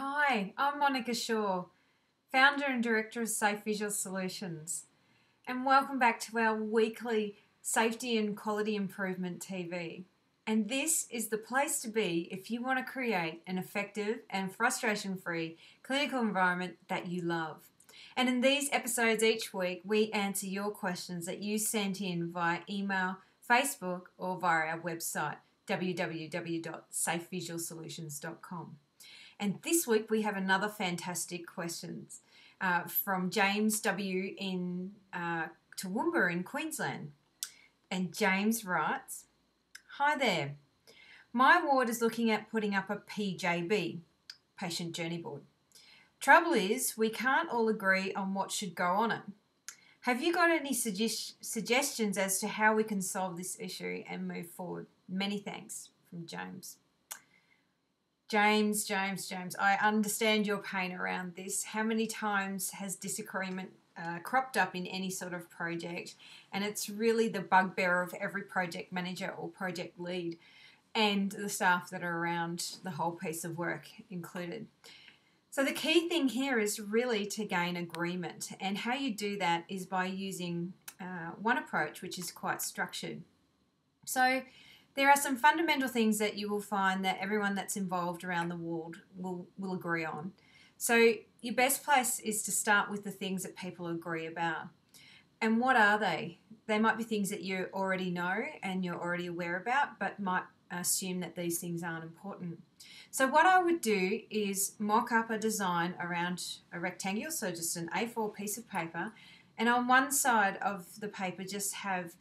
Hi, I'm Monica Shaw, founder and director of Safe Visual Solutions, and welcome back to our weekly Safety and Quality Improvement TV. And this is the place to be if you want to create an effective and frustration-free clinical environment that you love. And in these episodes each week, we answer your questions that you sent in via email, Facebook, or via our website, www.safevisualsolutions.com. And this week we have another fantastic question from James W. in Toowoomba in Queensland. And James writes, "Hi there. My ward is looking at putting up a PJB, Patient Journey Board. Trouble is, we can't all agree on what should go on it. Have you got any suggestions as to how we can solve this issue and move forward? Many thanks," from James. James, I understand your pain around this. How many times has disagreement cropped up in any sort of project? And it's really the bugbear of every project manager or project lead and the staff that are around the whole piece of work included. So the key thing here is really to gain agreement. And how you do that is by using one approach, which is quite structured. So there are some fundamental things that you will find that everyone that's involved around the ward will agree on. So your best place is to start with the things that people agree about. And what are they? They might be things that you already know and you're already aware about, but might assume that these things aren't important. So what I would do is mock up a design around a rectangle, so just an A4 piece of paper, and on one side of the paper just have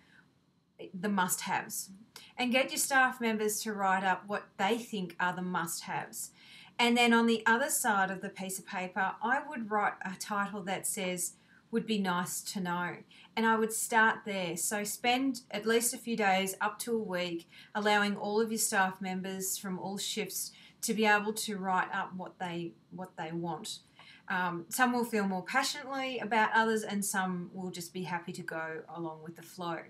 the must-haves, and get your staff members to write up what they think are the must-haves. And then on the other side of the piece of paper, I would write a title that says, "Would be nice to know." And I would start there. So spend at least a few days, up to a week, allowing all of your staff members from all shifts to be able to write up what they want. Some will feel more passionately about others, and some will just be happy to go along with the flow.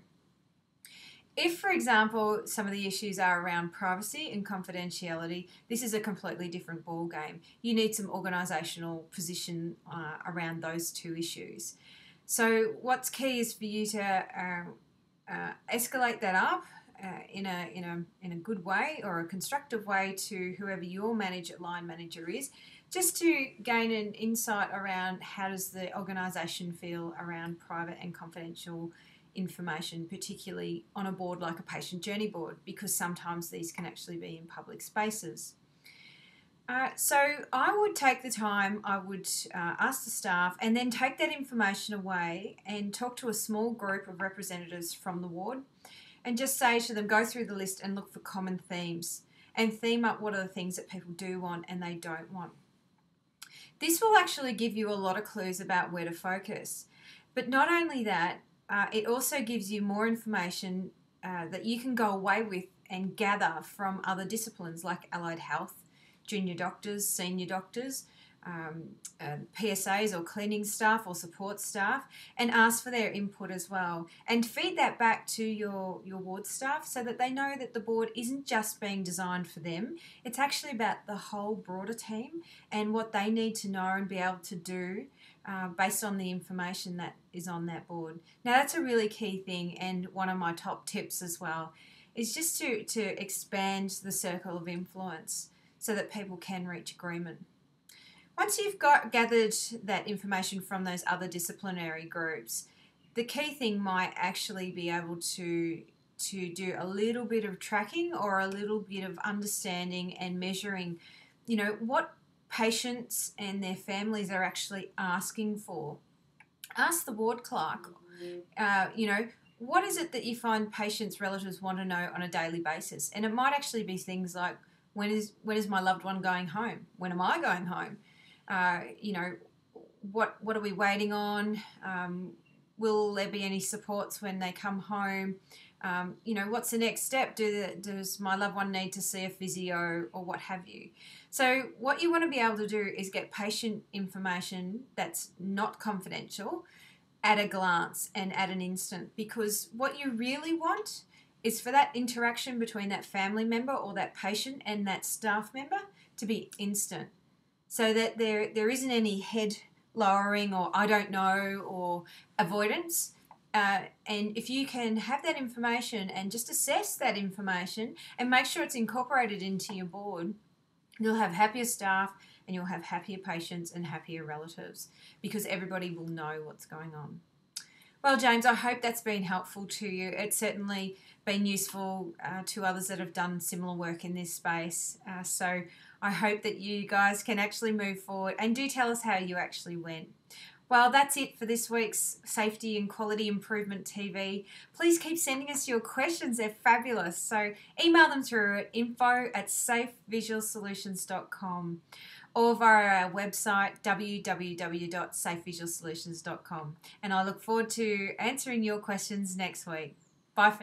If, for example, some of the issues are around privacy and confidentiality, this is a completely different ballgame. You need some organisational position around those two issues. So what's key is for you to escalate that up in a good way or a constructive way to whoever your line manager is, just to gain an insight around how does the organisation feel around private and confidential information, particularly on a board like a patient journey board, because sometimes these can actually be in public spaces. So I would take the time, I would ask the staff, and then take that information away and talk to a small group of representatives from the ward and just say to them, go through the list and look for common themes and theme up what are the things that people do want and they don't want. This will actually give you a lot of clues about where to focus. But not only that, it also gives you more information that you can go away with and gather from other disciplines like allied health, junior doctors, senior doctors, PSAs or cleaning staff or support staff, and ask for their input as well. And feed that back to your ward staff so that they know that the board isn't just being designed for them. It's actually about the whole broader team and what they need to know and be able to do based on the information that is on that board. Now that's a really key thing, and one of my top tips as well is just to expand the circle of influence so that people can reach agreement. Once you've gathered that information from those other disciplinary groups, the key thing might actually be able to do a little bit of tracking or a little bit of understanding and measuring, what patients and their families are actually asking for. Ask the ward clerk, what is it that you find patients' relatives want to know on a daily basis? And it might actually be things like, when is my loved one going home? When am I going home? What are we waiting on? Will there be any supports when they come home? What's the next step? Does my loved one need to see a physio or what have you? So what you want to be able to do is get patient information that's not confidential at a glance and at an instant, because what you really want is for that interaction between that family member or that patient and that staff member to be instant. so that there isn't any head lowering or I don't know or avoidance. And if you can have that information and just assess that information and make sure it's incorporated into your board, you'll have happier staff and you'll have happier patients and happier relatives because everybody will know what's going on. Well, James, I hope that's been helpful to you. It's certainly been useful to others that have done similar work in this space. So I hope that you guys can actually move forward and do tell us how you actually went. Well, that's it for this week's Safety and Quality Improvement TV. Please keep sending us your questions. They're fabulous. So email them through at info@safevisualsolutions.com or via our website www.safevisualsolutions.com. And I look forward to answering your questions next week. Bye for now.